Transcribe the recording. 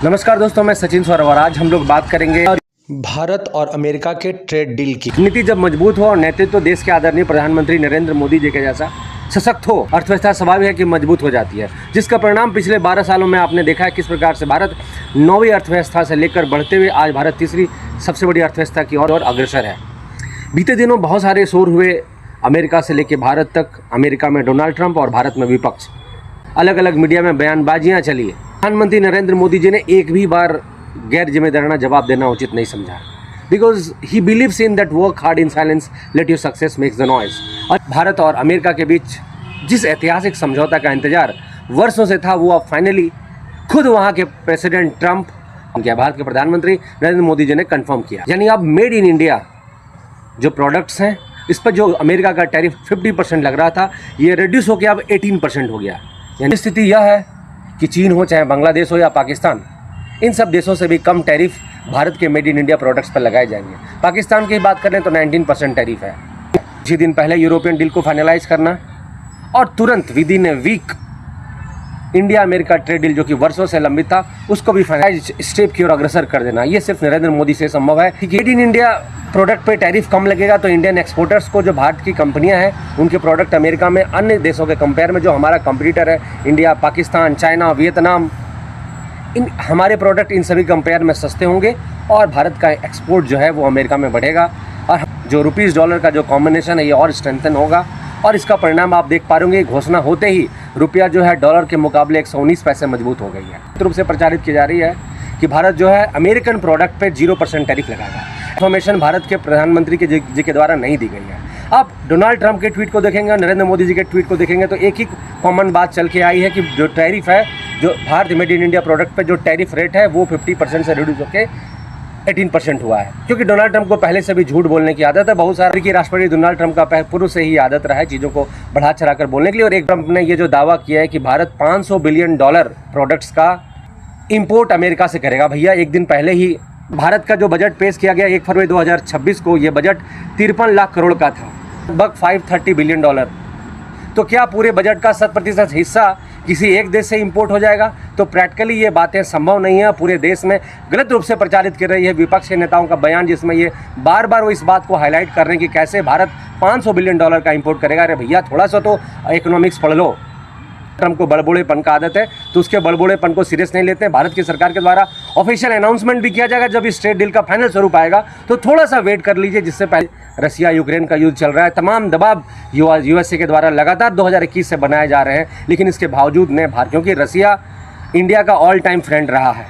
नमस्कार दोस्तों, मैं सचिन सौरभ और आज हम लोग बात करेंगे भारत और अमेरिका के ट्रेड डील की। नीति जब मजबूत हो और नेतृत्व देश के आदरणीय प्रधानमंत्री नरेंद्र मोदी जी के जैसा सशक्त हो, अर्थव्यवस्था स्वाभाविक है कि मजबूत हो जाती है, जिसका परिणाम पिछले 12 सालों में आपने देखा है किस प्रकार से भारत 9वीं अर्थव्यवस्था से लेकर बढ़ते हुए आज भारत तीसरी सबसे बड़ी अर्थव्यवस्था की ओर अग्रसर है। बीते दिनों बहुत सारे शोर हुए अमेरिका से लेकर भारत तक। अमेरिका में डोनाल्ड ट्रंप और भारत में विपक्ष, अलग अलग मीडिया में बयानबाजियाँ चली। प्रधानमंत्री नरेंद्र मोदी जी ने एक भी बार गैर जिम्मेदाराना जवाब देना उचित नहीं समझा, because he believes in that work hard in silence, let your success makes the noise. और भारत और अमेरिका के बीच जिस ऐतिहासिक समझौता का इंतजार वर्षों से था, वो अब फाइनली खुद वहाँ के प्रेसिडेंट ट्रंप, भारत के प्रधानमंत्री नरेंद्र मोदी जी ने कंफर्म किया। यानी अब मेड इन इंडिया जो प्रोडक्ट्स हैं, इस पर जो अमेरिका का टैरिफ 50% लग रहा था, ये रिड्यूस होकर अब 18% हो गया। यानी स्थिति यह है कि चीन हो, चाहे बांग्लादेश हो या पाकिस्तान, इन सब देशों से भी कम टैरिफ भारत के मेड इन इंडिया प्रोडक्ट्स पर लगाए जाएंगे। पाकिस्तान की बात करें तो 19% टैरिफ है। कुछ ही दिन पहले यूरोपियन डील को फाइनलाइज करना और तुरंत within a week India America trade deal जो कि वर्षों से लंबित था, उसको भी फाइनलाइज स्टेप की ओर अग्रसर कर देना, ये सिर्फ नरेंद्र मोदी से संभव है। कि मेड इन इंडिया प्रोडक्ट पे टैरिफ कम लगेगा तो इंडियन एक्सपोर्टर्स को, जो भारत की कंपनियां हैं, उनके प्रोडक्ट अमेरिका में अन्य देशों के कंपेयर में, जो हमारा कंपटीटर है इंडिया, पाकिस्तान, चाइना, वियतनाम, इन हमारे प्रोडक्ट इन सभी कंपेयर में सस्ते होंगे और भारत का एक्सपोर्ट जो है वो अमेरिका में बढ़ेगा और जो रुपीज़ डॉलर का जो कॉम्बिनेशन है ये और स्ट्रेंथन होगा। और इसका परिणाम आप देख पा रहे होंगे, घोषणा होते ही रुपया जो है डॉलर के मुकाबले 119 पैसे मजबूत हो गई है। रूप से प्रचारित की जा रही है कि भारत जो है अमेरिकन प्रोडक्ट पे 0% टैरिफ लगाएगा। इन्फॉर्मेशन भारत के प्रधानमंत्री जी के द्वारा नहीं दी गई है। आप डोनाल्ड ट्रंप के ट्वीट को देखेंगे और नरेंद्र मोदी जी के ट्वीट को देखेंगे तो एक ही कॉमन बात चल के आई है कि जो टैरिफ है, जो Bharat made in India product पे जो टैरिफ रेट है वो 50% से रिड्यूस होकर 18% हुआ है। क्योंकि डोनाल्ड ट्रंप को पहले से भी झूठ बोलने की आदत है। बहुत सारे की राष्ट्रपति डोनाल्ड ट्रंप का पूर्व से ही आदत रहा है चीज़ों को बढ़ा चढ़ा कर बोलने के लिए। और एक ट्रंप ने ये जो दावा किया है कि भारत $500 बिलियन प्रोडक्ट्स का इंपोर्ट अमेरिका से करेगा। भैया, एक दिन पहले ही भारत का जो बजट पेश किया गया 1 फरवरी 2026 को, ये बजट 53 लाख करोड़ का था, लगभग $530 बिलियन। तो क्या पूरे बजट का 100% हिस्सा किसी एक देश से इंपोर्ट हो जाएगा? तो प्रैक्टिकली ये बातें संभव नहीं है। पूरे देश में गलत रूप से प्रचारित कर रही है विपक्ष के नेताओं का बयान, जिसमें ये बार बार वो इस बात को हाईलाइट कर रहे हैं कि कैसे भारत $500 बिलियन का इंपोर्ट करेगा। अरे भैया, थोड़ा सा तो इकोनॉमिक्स पढ़ लो। ट्रंप को बड़बोड़ेपन का आदत है, तो उसके बड़बोड़ेपन को सीरियस नहीं लेते हैं। भारत की सरकार के द्वारा ऑफिशियल अनाउंसमेंट भी किया जाएगा जब इस ट्रेड डील का फाइनल स्वरूप आएगा, तो थोड़ा सा वेट कर लीजिए। जिससे पहले रसिया यूक्रेन का युद्ध चल रहा है, तमाम दबाव यूएसए के द्वारा लगातार 2021 से बनाए जा रहे हैं, लेकिन इसके बावजूद ने क्योंकि रसिया इंडिया का ऑल टाइम फ्रेंड रहा है।